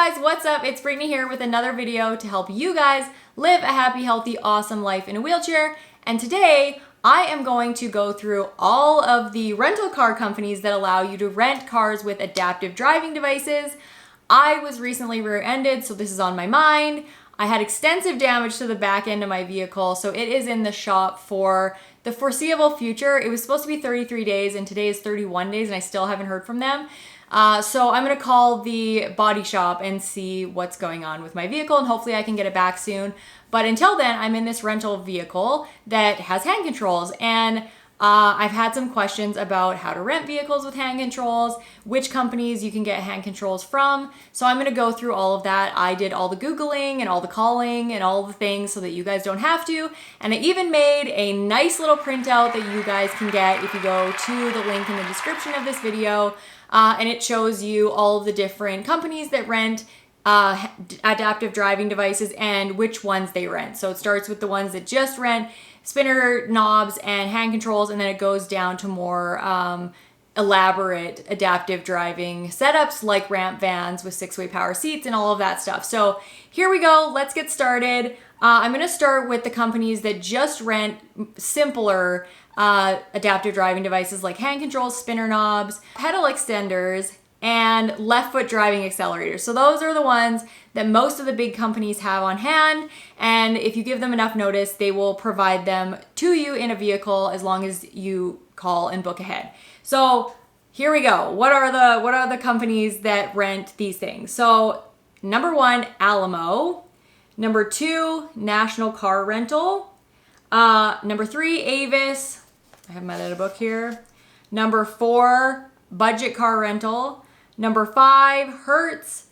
guys, what's up? It's Brittany here with another video to help you guys live a happy, healthy, awesome life in a wheelchair. And today I am going to go through all of the rental car companies that allow you to rent cars with adaptive driving devices. I was recently rear-ended, so this is on my mind. I had extensive damage to the back end of my vehicle, so it is in the shop for the foreseeable future. It was supposed to be 33 days and today is 31 days and I still haven't heard from them. So I'm gonna call the body shop and see what's going on with my vehicle, and hopefully I can get it back soon. But until then, I'm in this rental vehicle that has hand controls, and I've had some questions about how to rent vehicles with hand controls, which companies you can get hand controls from. So I'm gonna go through all of that. I did all the Googling and all the calling and all the things so that you guys don't have to. And I even made a nice little printout that you guys can get if you go to the link in the description of this video. And it shows you all of the different companies that rent adaptive driving devices and which ones they rent. So it starts with the ones that just rent spinner knobs and hand controls, and then it goes down to more elaborate adaptive driving setups like ramp vans with 6-way power seats and all of that stuff. So here we go, let's get started. I'm gonna start with the companies that just rent simpler adaptive driving devices like hand controls, spinner knobs, pedal extenders, and left foot driving accelerators. So those are the ones that most of the big companies have on hand, and if you give them enough notice, they will provide them to you in a vehicle as long as you call and book ahead. So here we go. What are the companies that rent these things? So number 1, Alamo. Number 2, National Car Rental. Number 3, Avis. I have my little book here. Number 4, Budget Car Rental. Number 5, Hertz.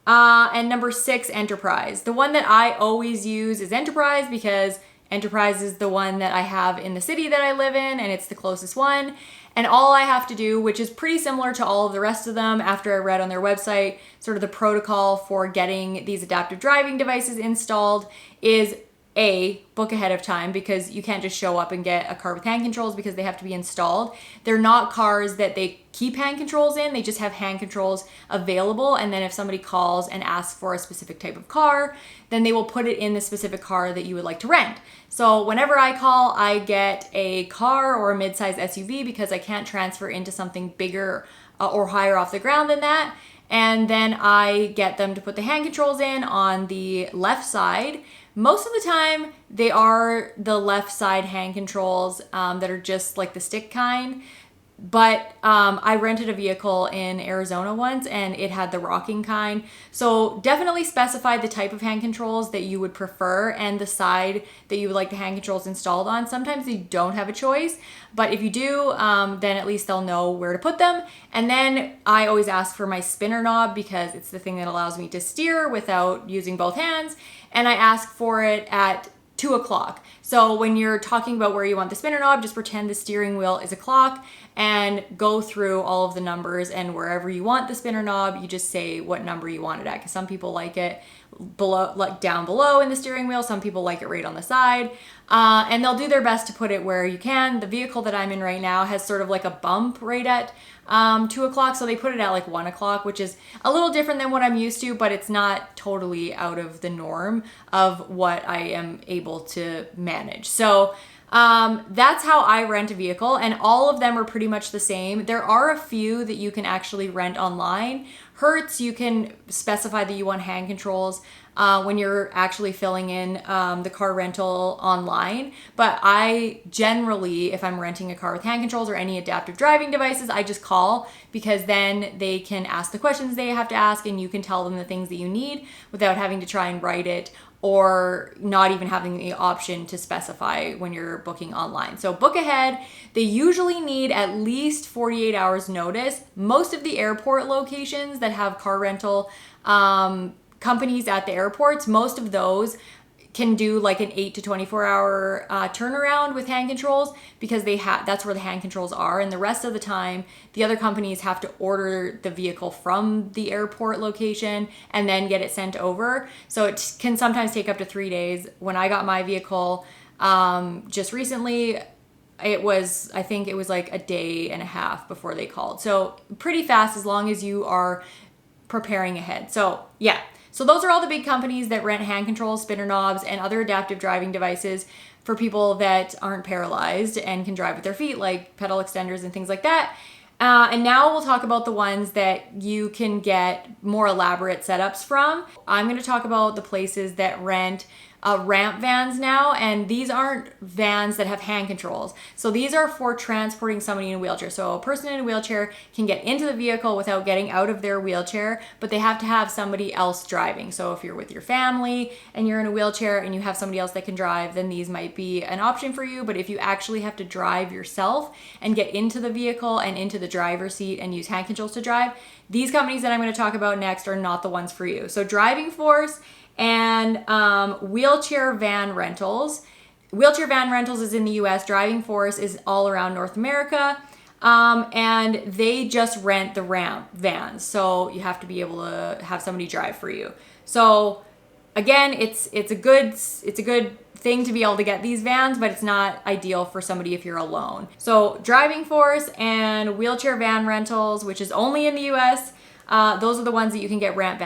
And number 6, Enterprise. The one that I always use is Enterprise because Enterprise is the one that I have in the city that I live in, and it's the closest one. And all I have to do, which is pretty similar to all of the rest of them after I read on their website, sort of the protocol for getting these adaptive driving devices installed, is A, book ahead of time, because you can't just show up and get a car with hand controls because they have to be installed. They're not cars that they keep hand controls in, they just have hand controls available, and then if somebody calls and asks for a specific type of car, then they will put it in the specific car that you would like to rent. So whenever I call, I get a car or a mid-size SUV because I can't transfer into something bigger or higher off the ground than that. And then I get them to put the hand controls in on the left side. Most of the time, they are the left side hand controls that are just like the stick kind. But I rented a vehicle in Arizona once and it had the rocking kind. So definitely specify the type of hand controls that you would prefer and the side that you would like the hand controls installed on. Sometimes you don't have a choice, but if you do, then at least they'll know where to put them. And then I always ask for my spinner knob because it's the thing that allows me to steer without using both hands. And I ask for it at 2 o'clock. So when you're talking about where you want the spinner knob, just pretend the steering wheel is a clock and go through all of the numbers, and wherever you want the spinner knob, you just say what number you want it at, because some people like it below, like down below in the steering wheel, some people like it right on the side, and they'll do their best to put it where you can. The vehicle that I'm in right now has sort of like a bump right at 2 o'clock, so they put it at like 1 o'clock, which is a little different than what I'm used to, but it's not totally out of the norm of what I am able to manage. So that's how I rent a vehicle, and all of them are pretty much the same. There are a few that you can actually rent online. Hertz, you can specify that you want hand controls when you're actually filling in the car rental online. But I generally, if I'm renting a car with hand controls or any adaptive driving devices, I just call, because then they can ask the questions they have to ask and you can tell them the things that you need without having to try and write it or not even having the option to specify when you're booking online. So book ahead. They usually need at least 48 hours notice. Most of the airport locations that have car rental companies at the airports, most of those can do like an 8 to 24 hour turnaround with hand controls, because that's where the hand controls are, and the rest of the time the other companies have to order the vehicle from the airport location and then get it sent over. So it can sometimes take up to 3 days. When I got my vehicle just recently, I think it was like a day and a half before they called. So pretty fast, as long as you are preparing ahead. So yeah, so those are all the big companies that rent hand controls, spinner knobs, and other adaptive driving devices for people that aren't paralyzed and can drive with their feet, like pedal extenders and things like that. And now we'll talk about the ones that you can get more elaborate setups from. I'm going to talk about the places that rent ramp vans now, and these aren't vans that have hand controls. So these are for transporting somebody in a wheelchair. So a person in a wheelchair can get into the vehicle without getting out of their wheelchair, but they have to have somebody else driving. So if you're with your family and you're in a wheelchair and you have somebody else that can drive, then these might be an option for you. But if you actually have to drive yourself and get into the vehicle and into the driver's seat and use hand controls to drive, these companies that I'm going to talk about next are not the ones for you. So Driving Force and Wheelchair Van Rentals. Wheelchair Van Rentals is in the US. Driving Force is all around North America. And they just rent the ramp vans. So you have to be able to have somebody drive for you. So again, it's a good thing to be able to get these vans, but it's not ideal for somebody if you're alone. So Driving Force and Wheelchair Van Rentals, which is only in the US, those are the ones that you can get ramp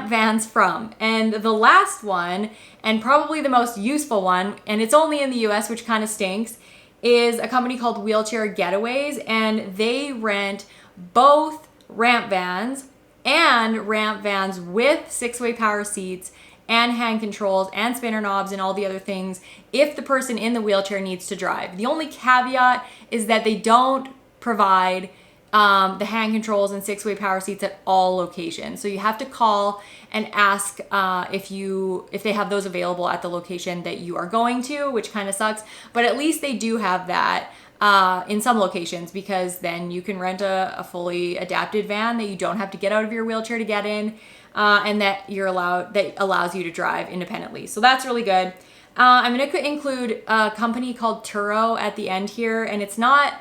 vans from. And the last one, and probably the most useful one, and it's only in the US, which kind of stinks, is a company called Wheelchair Getaways, and they rent both ramp vans and ramp vans with 6-way power seats and hand controls and spinner knobs and all the other things if the person in the wheelchair needs to drive. The only caveat is that they don't provide the hand controls and 6-way power seats at all locations. So you have to call and ask if they have those available at the location that you are going to, which kind of sucks. But at least they do have that in some locations, because then you can rent a fully adapted van that you don't have to get out of your wheelchair to get in, and that allows you to drive independently. So that's really good. I'm going to include a company called Turo at the end here, and it's not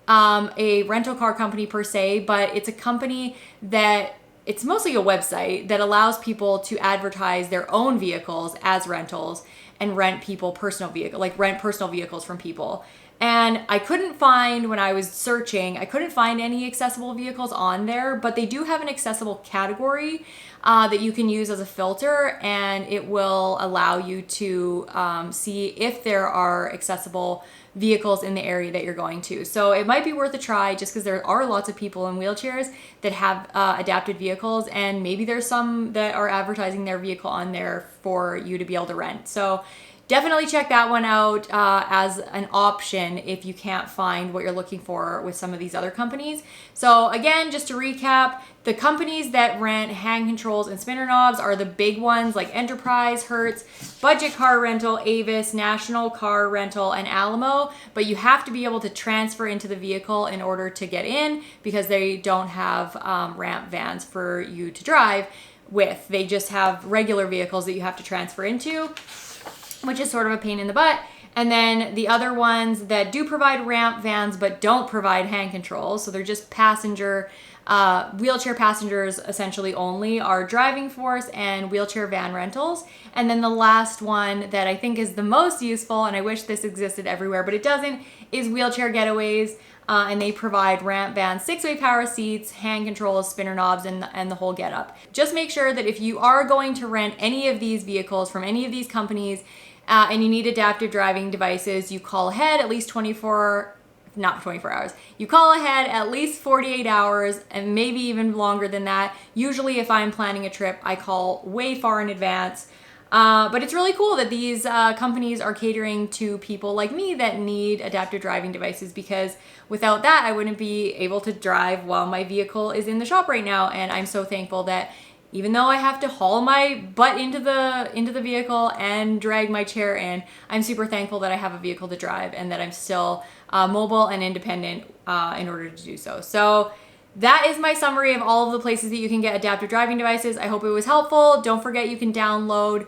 a rental car company per se, but it's a company that it's mostly a website that allows people to advertise their own vehicles as rentals and rent personal vehicles from people. And I couldn't find, when I was searching, I couldn't find any accessible vehicles on there, but they do have an accessible category that you can use as a filter, and it will allow you to see if there are accessible vehicles in the area that you're going to. So it might be worth a try, just because there are lots of people in wheelchairs that have adapted vehicles, and maybe there's some that are advertising their vehicle on there for you to be able to rent. So definitely check that one out as an option if you can't find what you're looking for with some of these other companies. So again, just to recap, the companies that rent hand controls and spinner knobs are the big ones like Enterprise, Hertz, Budget Car Rental, Avis, National Car Rental, and Alamo. But you have to be able to transfer into the vehicle in order to get in, because they don't have ramp vans for you to drive with. They just have regular vehicles that you have to transfer into, which is sort of a pain in the butt. And then the other ones that do provide ramp vans but don't provide hand controls, so they're just wheelchair passengers essentially only, are Driving Force and Wheelchair Van Rentals. And then the last one that I think is the most useful, and I wish this existed everywhere, but it doesn't, is Wheelchair Getaways. And they provide ramp vans, 6-way power seats, hand controls, spinner knobs, and the whole get up. Just make sure that if you are going to rent any of these vehicles from any of these companies, and you need adaptive driving devices, you call ahead at least 24 hours. You call ahead at least 48 hours, and maybe even longer than that. Usually if I'm planning a trip, I call way far in advance. But it's really cool that these companies are catering to people like me that need adaptive driving devices, because without that, I wouldn't be able to drive while my vehicle is in the shop right now. And I'm so thankful that even though I have to haul my butt into the vehicle and drag my chair in, I'm super thankful that I have a vehicle to drive and that I'm still mobile and independent in order to do so. So that is my summary of all of the places that you can get adaptive driving devices. I hope it was helpful. Don't forget you can download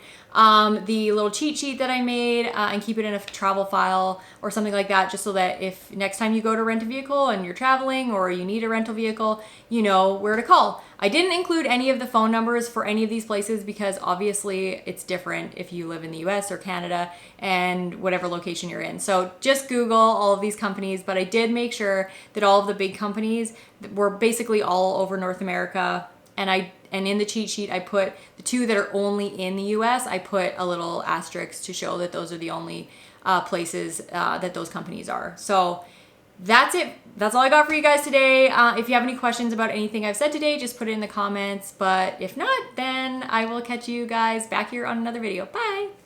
the little cheat sheet that I made and keep it in a travel file or something like that, just so that if next time you go to rent a vehicle and you're traveling or you need a rental vehicle, you know where to call. I didn't include any of the phone numbers for any of these places because obviously it's different if you live in the US or Canada and whatever location you're in. So just Google all of these companies, but I did make sure that all of the big companies were basically all over North America. And I And in the cheat sheet, I put the 2 that are only in the US. I put a little asterisk to show that those are the only places that those companies are. So that's it. That's all I got for you guys today. If you have any questions about anything I've said today, just put it in the comments. But if not, then I will catch you guys back here on another video. Bye.